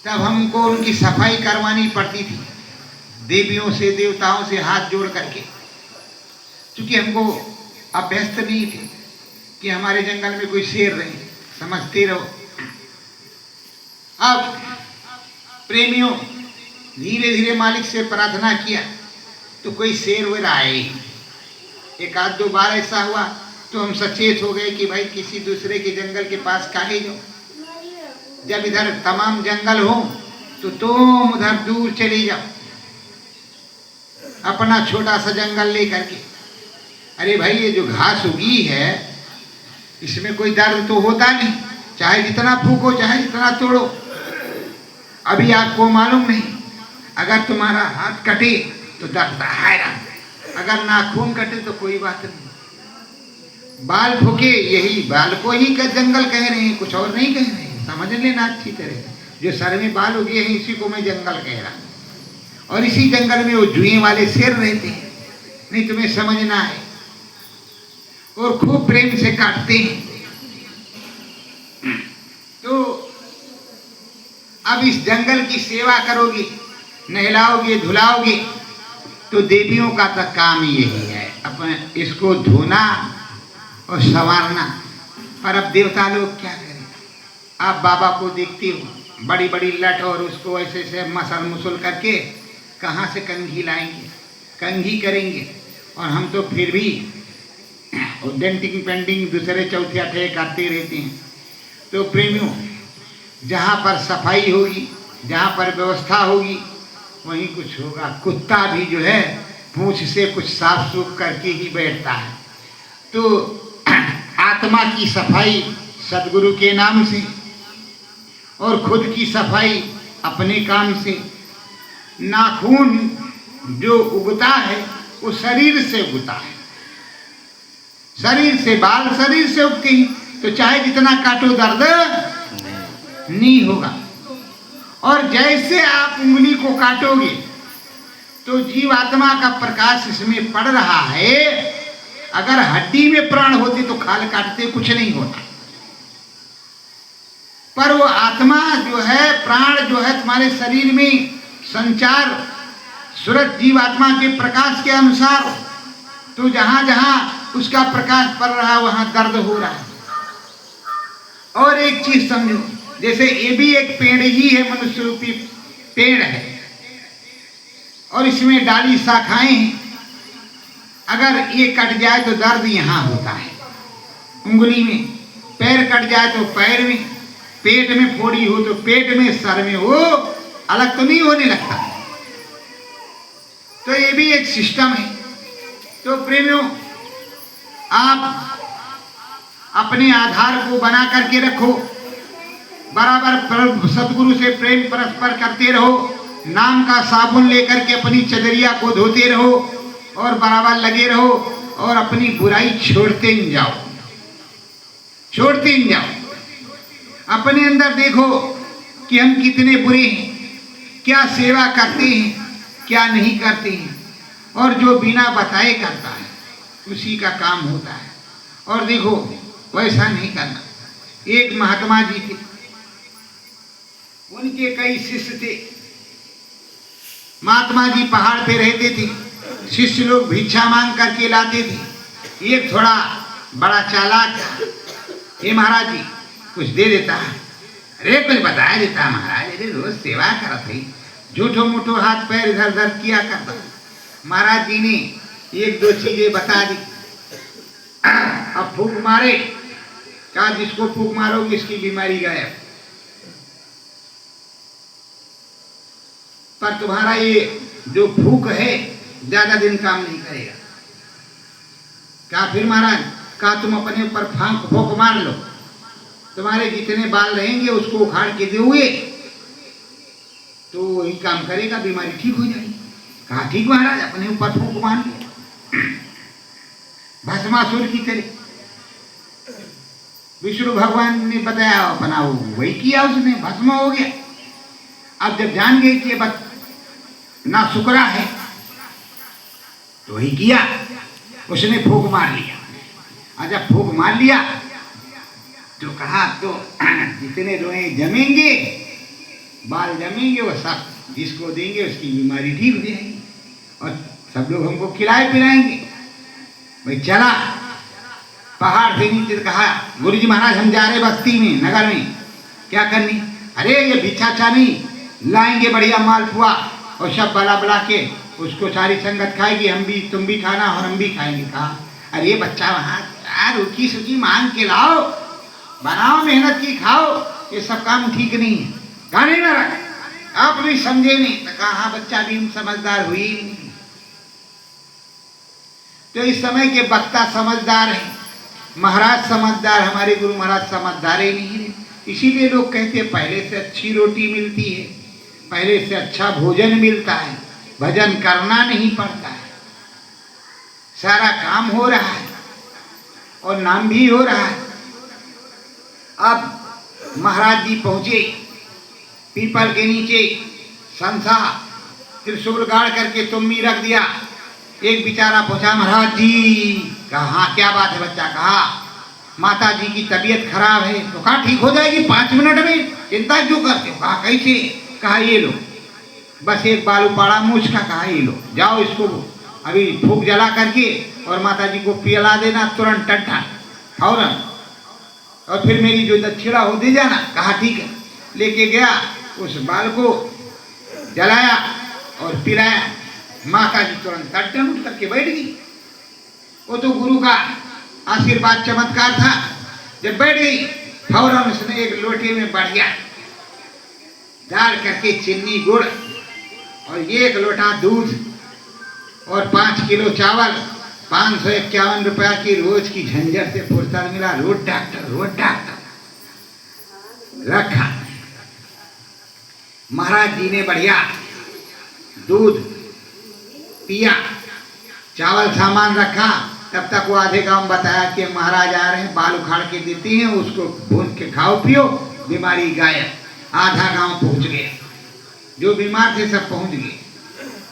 B: तब हमको उनकी सफाई करवानी पड़ती थी, देवियों से देवताओं से हाथ जोड़ करके, क्योंकि हमको अभ्यस्त नहीं थे कि हमारे जंगल में कोई शेर रहे। समझते रहो। अब प्रेमियों, धीरे धीरे मालिक से प्रार्थना किया तो कोई शेर वेर आए। एक आध दो बार ऐसा हुआ तो हम सचेत हो गए कि भाई किसी दूसरे के जंगल के पास काहे जाओ, जब इधर तमाम जंगल हो तो तुम उधर दूर चले जाओ अपना छोटा सा जंगल लेकर के। अरे भाई, ये जो घास उगी है इसमें कोई दर्द तो होता नहीं, चाहे जितना फूको चाहे जितना तोड़ो। अभी आपको मालूम नहीं, अगर तुम्हारा हाथ कटे तो दर्द है, अगर नाखून कटे तो कोई बात नहीं। बाल फूके, यही बाल को ही का जंगल कह रहे हैं, कुछ और नहीं कह रहे हैं, समझ लेना अच्छी तरह। जो सर में बाल उगे हैं इसी को मैं जंगल कह रहा हूँ, और इसी जंगल में वो जुए वाले शेर रहते हैं, नहीं तुम्हें समझना है, और खूब प्रेम से काटते हैं। तो अब इस जंगल की सेवा करोगे, नहलाओगे धुलाओगे, तो देवियों का तो काम ही यही है, अपने इसको धोना और संवारना। पर अब देवता लोग क्या करें? आप बाबा को देखते हो, बड़ी बड़ी लट, और उसको ऐसे ऐसे मसल मुसल करके कहाँ से कंघी लाएंगे, कंघी करेंगे। और हम तो फिर भी डेंटिंग पेंटिंग दूसरे चौथे अठे करते रहते हैं। तो प्रेमियों, जहाँ पर सफाई होगी, जहाँ पर व्यवस्था होगी, वहीं कुछ होगा। कुत्ता भी जो है पूंछ से कुछ साफ सुफ करके ही बैठता है। तो आत्मा की सफाई सदगुरु के नाम से, और खुद की सफाई अपने काम से। नाखून जो उगता है वो शरीर से उगता है, शरीर से, बाल शरीर से उगते हैं, तो चाहे जितना काटो दर्द नहीं होगा। और जैसे आप उंगली को काटोगे तो जीवात्मा का प्रकाश इसमें पड़ रहा है। अगर हड्डी में प्राण होते तो खाल काटते कुछ नहीं होता, पर वो आत्मा जो है, प्राण जो है तुम्हारे शरीर में संचार सूरज जीवात्मा के प्रकाश के अनुसार, तो जहां जहां उसका प्रकाश पड़ रहा है वहां दर्द हो रहा है। और एक चीज समझो, जैसे ये भी एक पेड़ ही है, मनुष्य रूपी पेड़ है, और इसमें डाली शाखाएं हैं। अगर ये कट जाए तो दर्द यहाँ होता है उंगली में, पैर कट जाए तो पैर में, पेट में फोड़ी हो तो पेट में, सर में हो, अलग तो नहीं होने लगता। तो ये भी एक सिस्टम है। तो प्रेमियों, आप अपने आधार को बना करके रखो, बराबर सदगुरु से प्रेम परस्पर करते रहो, नाम का साबुन लेकर के अपनी चदरिया को धोते रहो, और बराबर लगे रहो, और अपनी बुराई छोड़ते ही जाओ, छोड़ते ही जाओ। अपने अंदर देखो कि हम कितने बुरे हैं, क्या सेवा करते हैं क्या नहीं करते हैं, और जो बिना बताए करता है उसी का काम होता है। और देखो वैसा नहीं करना। एक महात्मा जी थे, उनके कई शिष्य थे। महात्मा जी पहाड़ पे रहते थे, शिष्य लोग भिक्षा मांग करके लाते थे। एक थोड़ा बड़ा चालाक था, ये महाराज जी कुछ दे देता है, अरे कुछ बता देता महाराज, अरे रोज सेवा करत है, झूठो मूठो हाथ पैर इधर उधर किया करता। महाराज जी ने एक दो चीजें बता दी। अब फूक मारे, कहा जिसको फूक मारोगे इसकी बीमारी गायब, पर तुम्हारा ये जो फूक है ज्यादा दिन काम नहीं करेगा। कहा फिर महाराज, कहा तुम अपने ऊपर फूक मार लो, तुम्हारे जितने बाल रहेंगे उसको उखाड़ के दोगे तो वही काम करेगा, बीमारी ठीक हो जाएगी। कहा ठीक महाराज, अपने ऊपर फूक मार लिया, भस्मासुर की तरह। विष्णु भगवान ने बताया अपना, वो वही किया, उसने भस्म हो गया। अब जब जान गई कि बस ना शुक्रा है तो वही किया, उसने फूक मार लिया। और जब फूक मार लिया तो कहा तो जितने रोए जमेंगे, बाल जमेंगे, वो सब जिसको देंगे उसकी बीमारी ठीक हो जाएगी और सब लोग हमको खिलाए पिलाएंगे। भाई चला पहाड़ से नीचे, कहा गुरुजी महाराज हम जा रहे बस्ती में, नगर में, क्या करनी? अरे ये भिक्षा नहीं, लाएंगे बढ़िया मालपुआ और सब बला बला के उसको सारी संगत खाएगी, हम भी, तुम भी खाना और हम भी खाएंगे। कहा अरे बच्चा वहाँ रुकी सुखी मांग के लाओ, बनाओ, मेहनत की खाओ, ये सब काम ठीक नहीं है। कहा नहीं महाराज आप भी समझे नहीं। तो कहा हाँ बच्चा भी हम समझदार हुई नहीं। तो इस समय के वक्ता समझदार हैं, महाराज समझदार, हमारे गुरु महाराज समझदार ही नहीं है। इसीलिए लोग कहते हैं पहले से अच्छी रोटी मिलती है, पहले से अच्छा भोजन मिलता है, भजन करना नहीं पड़ता है, सारा काम हो रहा है और नाम भी हो रहा है। अब महाराज जी पहुंचे पीपल के नीचे, संसा त्रिशूल गाड़ करके तुम्बी रख दिया। एक बेचारा पूछा महाराज जी, कहा हाँ क्या बात है बच्चा? कहा माता जी की तबीयत खराब है। तो कहा ठीक हो जाएगी 5 मिनट में, चिंता क्यों करते हो? कहा कैसे? कहा ये लो, बस एक बालू पाड़ा मूछ का, कहा ये लो, जाओ इसको अभी फूक जला करके और माता जी को पिला देना तुरंत टट्ठा फौरन, और फिर मेरी जो दक्षिणा हो दे जाना। कहा ठीक है। लेके गया, उस बाल को जलाया और पिलाया। माता जी तुरंत तट्टन उठ करके बैठ गई। वो तो गुरु का आशीर्वाद चमत्कार था। जब बैठ गई फौरन उसने एक लोटे में बढ़िया डाल करके चीनी गुड़ और 1 लोटा दूध और 5 किलो चावल, 551 रुपया की रोज की झंझट से फुर्सत मिला। रोज डॉक्टर रखा। महाराज जी ने बढ़िया दूध पिया, चावल सामान रखा। तब तक वो आधे गांव बताया कि महाराज आ रहे हैं, बाल उखाड़ के देते हैं, उसको भून के खाओ पियो, बीमारी गायब। आधा गांव पहुंच गया, जो बीमार थे सब पहुंच गए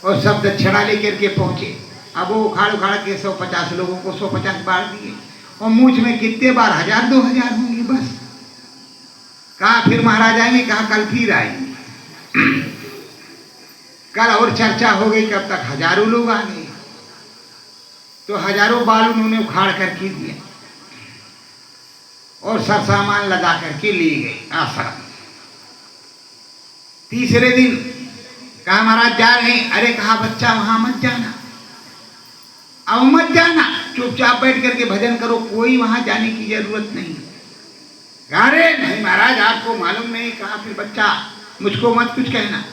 B: और सब दक्षिणा लेकर के पहुंचे। अब वो उखाड़ के 150 लोगों को 150 बार दिए और मूछ में कितने बार 1000 2000 होंगे बस। कहा फिर महाराज आएंगे? कहा कल फिर आएंगे। कल और चर्चा हो गई, कब तक हजारों लोग आ गए। तो हजारों बाल उन्होंने उखाड़ करके दिया और सब सामान लगा करके ले गए आश्रम। तीसरे दिन कहा महाराज जा रहे हैं। अरे कहा बच्चा वहां मत जाना, अब मत जाना, चुपचाप बैठ करके भजन करो, कोई वहां जाने की जरूरत नहीं। अरे नहीं महाराज आपको मालूम नहीं। कहा फिर बच्चा मुझको मत कुछ कहना।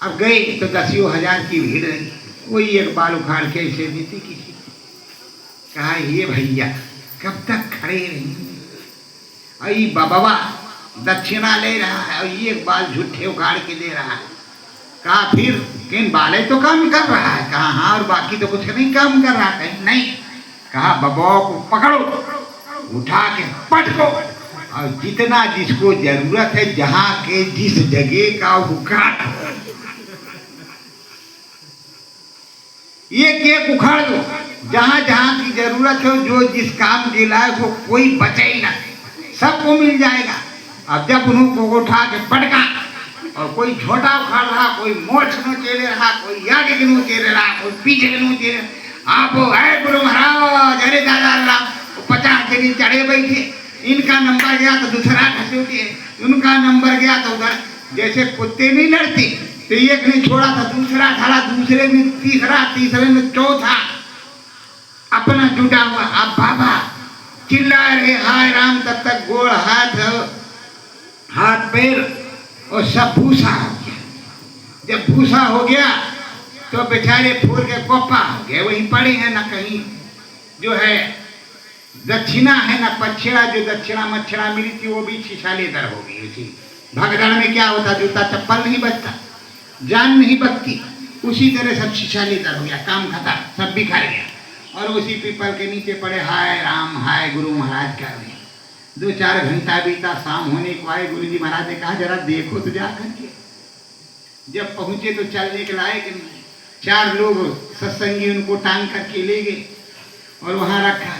B: अब गए तो 10,000 की भीड़ रही, कोई एक बाल उखाड़ के ऐसे देती किसी। कहा ये भैया कब तक खड़े रहेंगे? अई बाबा दक्षिणा ले रहा है और ये एक बाल झूठे उखाड़ के दे रहा है। कहा फिर किन बाले तो काम कर रहा है? कहा हाँ, और बाकी तो कुछ नहीं काम कर रहा। कहीं नहीं। कहा बबो को पकड़ो, उठा के पटको और जितना जिसको जरूरत है, जहाँ के जिस जगह का उखाड़, ये केक उखाड़ दो, जहाँ जहाँ की जरूरत हो, जो जिस काम के लायक हो, कोई बचे ही ना, सबको मिल जाएगा। अब जब उनको उठा के पटका और कोई छोटा उखाड़ रहा, कोई मोछ नोचेले रहा, कोई आगे के नोचेले रहा, कोई पीछे के नोचेले, आप है गुरु महाराज, अरे दादा राम 50 जने चढ़े बैठे, इनका नंबर गया तो दूसरा घसीटे, उनका नंबर गया तो उधर, जैसे कुत्ते नहीं लड़ते, तो एक ने छोड़ा था दूसरा खड़ा, दूसरे में तीसरा, तीसरे में चौथा, अपना जुटा हुआ। अब बाबा चिल्ला रहे हाय राम, तब तक गोड़ हाथ पैर और सब भूसा हो गया। जब भूसा हो गया तो बेचारे फूल के कोपा हो गए, वहीं पड़े हैं, ना कहीं जो है दक्षिणा है, ना पछड़ा, जो दक्षिणा मच्छड़ा मिली थी वो भी छिछालेदार हो गई। उसी भगदड़ में क्या होता, जूता चप्पल नहीं बचता, जान नहीं बचती, उसी तरह सब छिछालेदार हो गया, काम खत्म, सब बिखर गया। और उसी पीपल के नीचे पड़े हाय राम हाय गुरु महाराज कर रहे। 2-4 घंटा बीता, शाम होने को आए, गुरु जी महाराज ने कहा जरा देखो तो जा करके। जब पहुंचे तो चलने के लायक नहीं, 4 लोग सत्संगी उनको टांग करके ले गए और वहां रखा।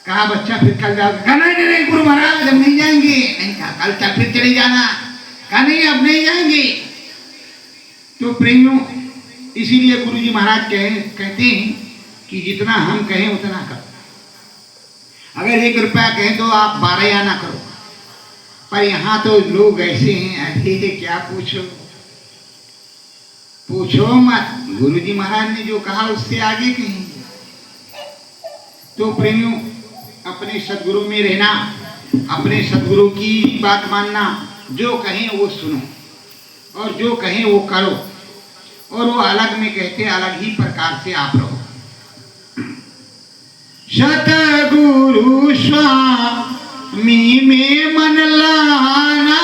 B: कहा बच्चा फिर कल जाओगे? कहा नहीं नहीं गुरु महाराज हम नहीं जाएंगे। नहीं कहा कल चल फिर चले जाना। कहा नहीं अब नहीं जाएंगे। तो प्रेमियों, इसीलिए गुरु जी महाराज कहते हैं कि जितना हम कहें उतना करो। अगर 1 रुपया कहें तो आप 12 आना करो, पर यहाँ तो लोग ऐसे हैं, अरे क्या पूछो मत। गुरु जी महाराज ने जो कहा उससे आगे कहेंगे। तो प्रेमियों, अपने सदगुरु में रहना, अपने सदगुरु की बात मानना, जो कहें वो सुनो और जो कहें वो करो, और वो अलग में कहते अलग ही प्रकार से आप रहो। सतगुरु स्वामी में मन लाना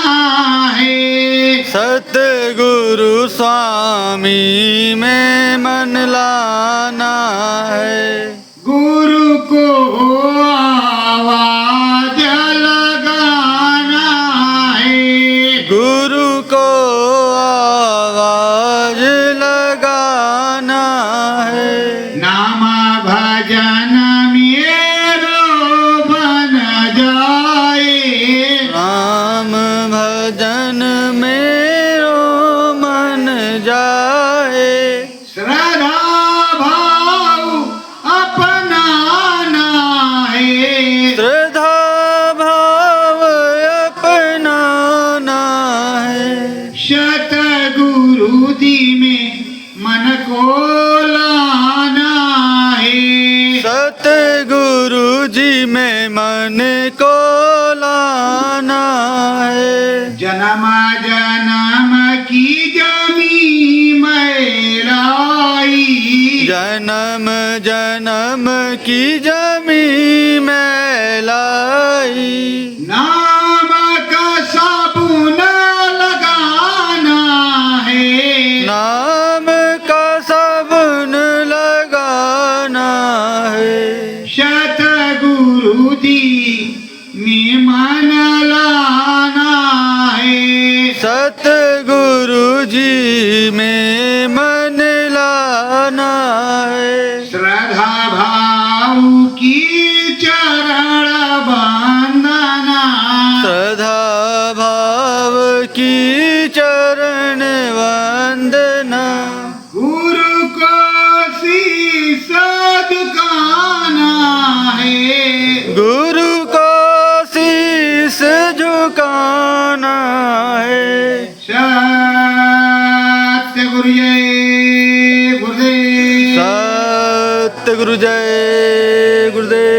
B: है,
A: सतगुरु स्वामी में मन लाना है,
B: गुरु को आवाज लगाना है,
A: गुरु को आवाज लगाना है,
B: नाम भजन मेरो बन जाए,
A: राम भजन मेरो मन जाए,
B: श्रद्धा भाव अपनाना है,
A: श्रद्धा भाव अपनाना है,
B: सतगुरु जी में मन को लाना है,
A: सतगुरु जी में मन को लाना है,
B: जन्म जन्म की जमी मैलाई,
A: जन्म जन्म की जमी में लाई,
B: नाम का साबुन लगाना है,
A: नाम का साबुन लगाना है,
B: सतगुरु जी में मन लाना है,
A: सतगुरु जी में मन लाना है,
B: श्रद्धा भाव की चरण बंदना,
A: श्रद्धा भाव की चरण वंदना,
B: गुरु को शीश झुकाना है,
A: गुरु को शीस झुकाना है,
B: सत्य गुरु जय गुरुदेव।
A: सत्य गुरु जय गुरुदेव।